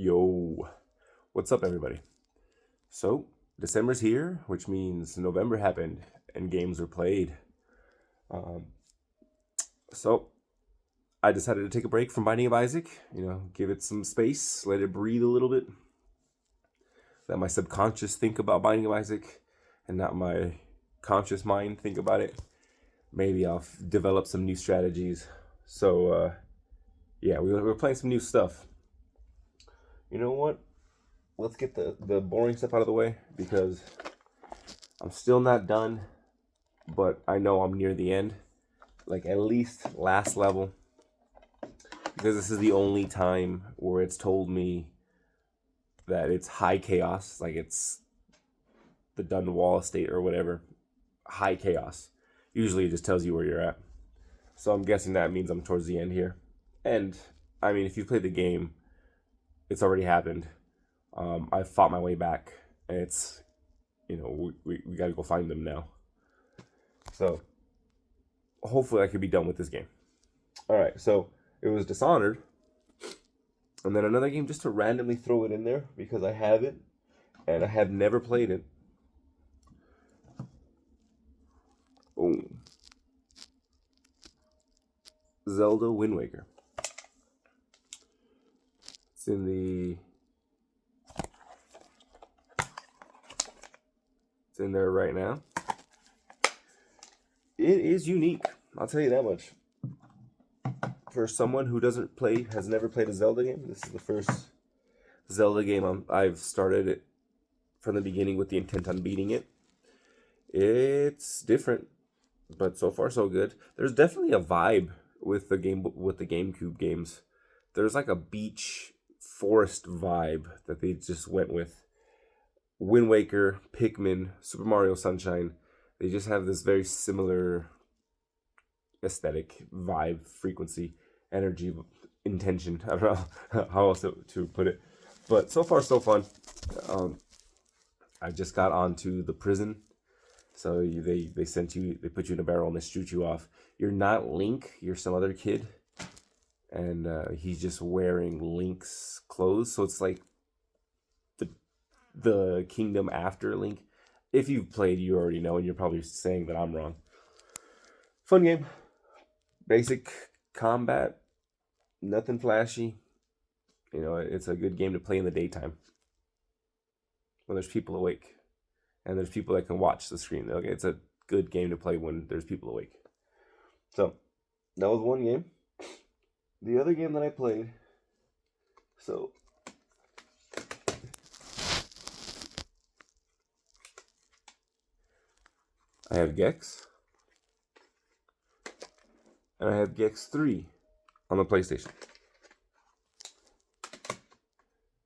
Yo, what's up, everybody? So, December's here, which means November happened and games were played. Um, so, I decided to take a break from Binding of Isaac, give it some space, let it breathe a little bit, let my subconscious think about Binding of Isaac and not my conscious mind think about it. Maybe I'll develop some new strategies. So, yeah, we're playing some new stuff. You know what? Let's get the boring stuff out of the way because I'm still not done, but I know I'm near the end. Like at least last level. Because this is the only time where it's told me that it's high chaos. Like it's the Dunwall estate or whatever. High chaos. Usually it just tells you where you're at. So I'm guessing that means I'm towards the end here. And I mean, if you played the game, it's already happened. I fought my way back, and it's, we got to go find them now. So hopefully I could be done with this game. All right, so it was Dishonored, and then another game just to randomly throw it in there because I have it, and I have never played it. Boom. Zelda Wind Waker. It's in there right now. It is unique. I'll tell you that much. For someone who has never played a Zelda game, this is the first Zelda game I've started it from the beginning with the intent on beating it. It's different, but so far so good. There's definitely a vibe with the GameCube games. There's like a beach forest vibe that they just went with. Wind Waker, Pikmin, Super Mario Sunshine, they just have this very similar aesthetic, vibe, frequency, energy, intention. I don't know how else to put it. But so far, so fun. I just got onto the prison. So they put you in a barrel and they shoot you off. You're not Link, you're some other kid. And he's just wearing Link's clothes. So it's like the kingdom after Link. If you've played, you already know, and you're probably saying that I'm wrong. Fun game. Basic combat. Nothing flashy. It's a good game to play in the daytime when there's people awake and there's people that can watch the screen. Okay, it's a good game to play when there's people awake. So that was one game. The other game that I played, so I have Gex, and I have Gex 3 on the PlayStation.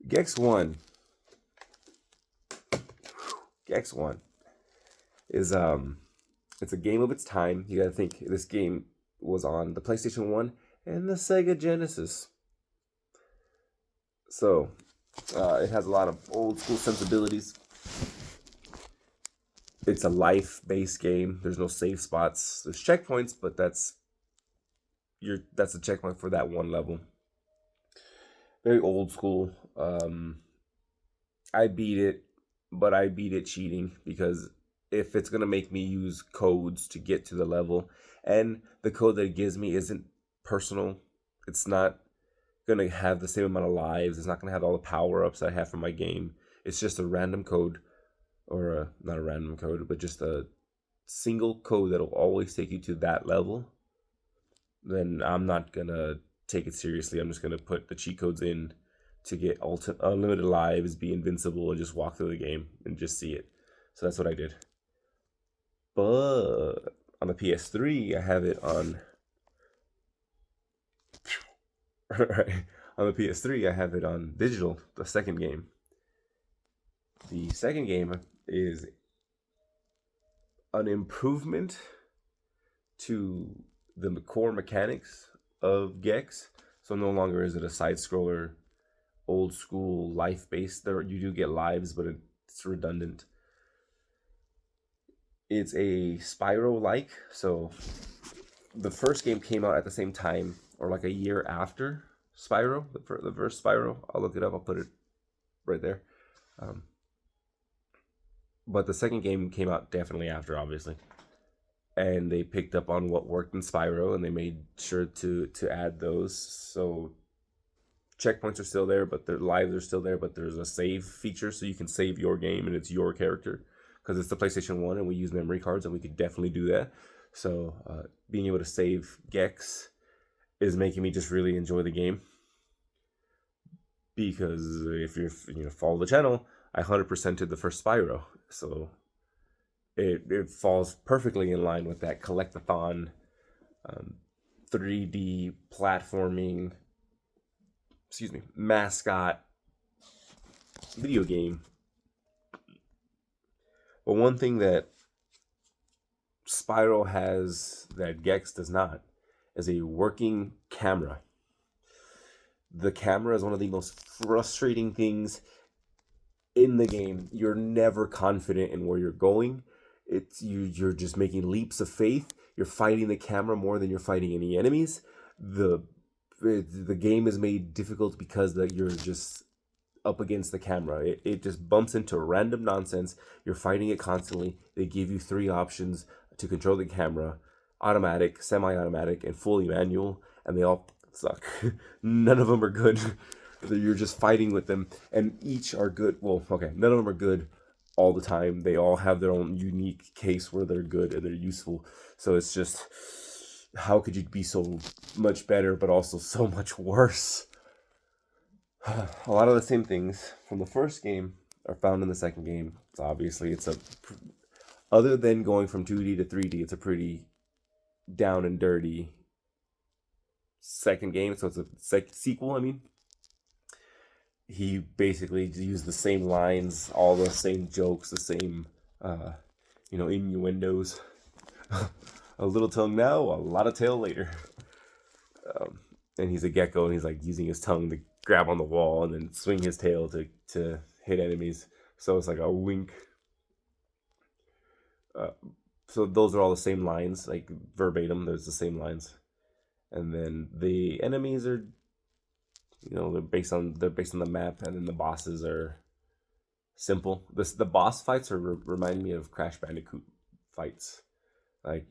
Gex 1 is it's a game of its time. You gotta think this game was on the PlayStation 1 and the Sega Genesis. So it has a lot of old school sensibilities. It's a life-based game. There's no save spots. There's checkpoints, but that's a checkpoint for that one level. Very old school. I beat it, but I beat it cheating because if it's gonna make me use codes to get to the level, and the code that it gives me isn't personal, it's not gonna have the same amount of lives. It's not gonna have all the power-ups I have for my game. It's just a random code, or not a random code, but just a single code that'll always take you to that level. Then I'm not gonna take it seriously. I'm just gonna put the cheat codes in to get unlimited lives, be invincible, and just walk through the game and just see it. So that's what I did. But on the PS3, I have it on. Right. On the PS3, I have it on digital, the second game. The second game is an improvement to the core mechanics of Gex. So no longer is it a side scroller, old school life based. There you do get lives, but it's redundant. It's a Spyro like. So the first game came out at the same time, or like a year after Spyro, the first Spyro. I'll look it up. I'll put it right there. Um, but the second game came out definitely after, obviously, and they picked up on what worked in Spyro, and they made sure to add those. So checkpoints are still there, but their lives are still there. But there's a save feature, so you can save your game, and it's your character because it's the PlayStation 1, and we use memory cards, and we could definitely do that. So being able to save Gex is making me just really enjoy the game. Because if you follow the channel, I 100%ed the first Spyro, so it falls perfectly in line with that collectathon, 3D platforming, mascot video game. But one thing that Spyro has that Gex does not is a working camera. The camera is one of the most frustrating things in the game. You're never confident in where you're going. You're just making leaps of faith. You're fighting the camera more than you're fighting any enemies. The game is made difficult because you're just up against the camera. It just bumps into random nonsense. You're fighting it constantly. They give you 3 options to control the camera: automatic, semi-automatic, and fully manual, and they all suck. None of them are good. You're just fighting with them, and each are good. Well, okay, none of them are good all the time. They all have their own unique case where they're good and they're useful. So it's just, how could you be so much better but also so much worse? A lot of the same things from the first game are found in the second game. Obviously, other than going from 2D to 3D, it's a pretty down and dirty second game. So it's a sequel, I mean. He basically used the same lines, all the same jokes, the same, innuendos. A little tongue now, a lot of tail later. And he's a gecko, and he's like using his tongue to grab on the wall and then swing his tail to hit enemies. So it's like a wink. So those are all the same lines, like verbatim. There's the same lines, and then the enemies are, they're based on the map, and then the bosses are simple. The boss fights remind me of Crash Bandicoot fights. Like,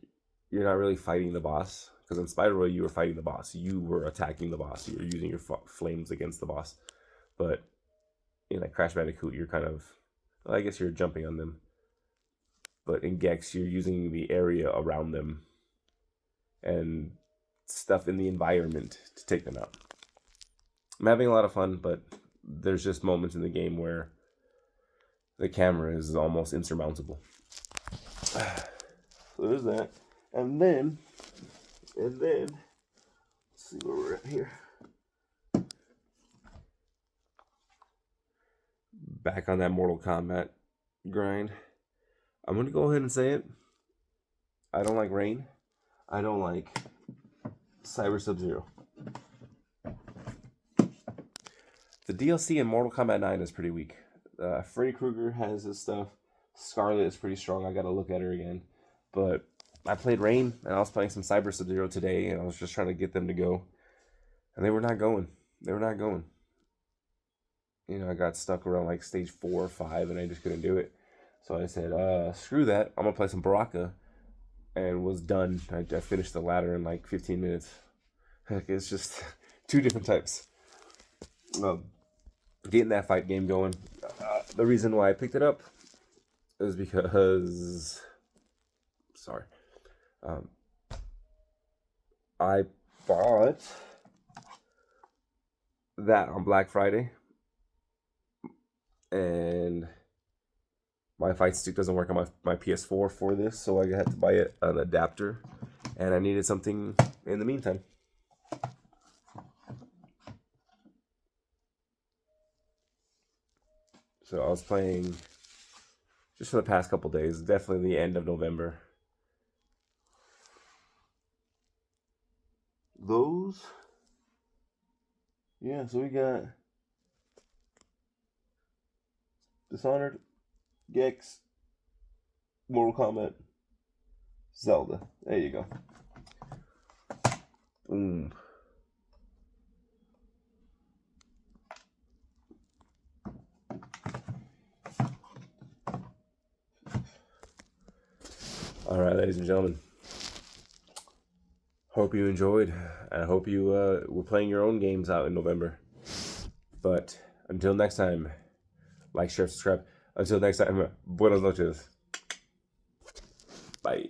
you're not really fighting the boss, because in Spyro you were fighting the boss. You were attacking the boss. You were using your flames against the boss. But in like Crash Bandicoot, you're kind of, well, I guess you're jumping on them. But in Gex, you're using the area around them and stuff in the environment to take them out. I'm having a lot of fun, but there's just moments in the game where the camera is almost insurmountable. So there's that. And then, let's see where we're at here. Back on that Mortal Kombat grind. I'm going to go ahead and say it. I don't like Rain. I don't like Cyber Sub-Zero. The DLC in Mortal Kombat 9 is pretty weak. Freddy Krueger has his stuff. Scarlet is pretty strong. I got to look at her again. But I played Rain, and I was playing some Cyber Sub-Zero today, and I was just trying to get them to go. And they were not going. I got stuck around like stage 4 or 5, and I just couldn't do it. So I said, screw that. I'm going to play some Baraka. And was done. I finished the ladder in like 15 minutes. It's just 2 different types. Getting that fight game going. The reason why I picked it up is because... Sorry. I bought that on Black Friday. And my fight stick doesn't work on my PS4 for this, so I had to buy an adapter, and I needed something in the meantime. So I was playing just for the past couple days, definitely the end of November. Those, yeah, so we got Dishonored, Gex, Mortal Kombat, Zelda. There you go. Boom. All right, ladies and gentlemen. Hope you enjoyed. I hope you were playing your own games out in November. But until next time, like, share, subscribe. Until next time, buenas noches. Bye.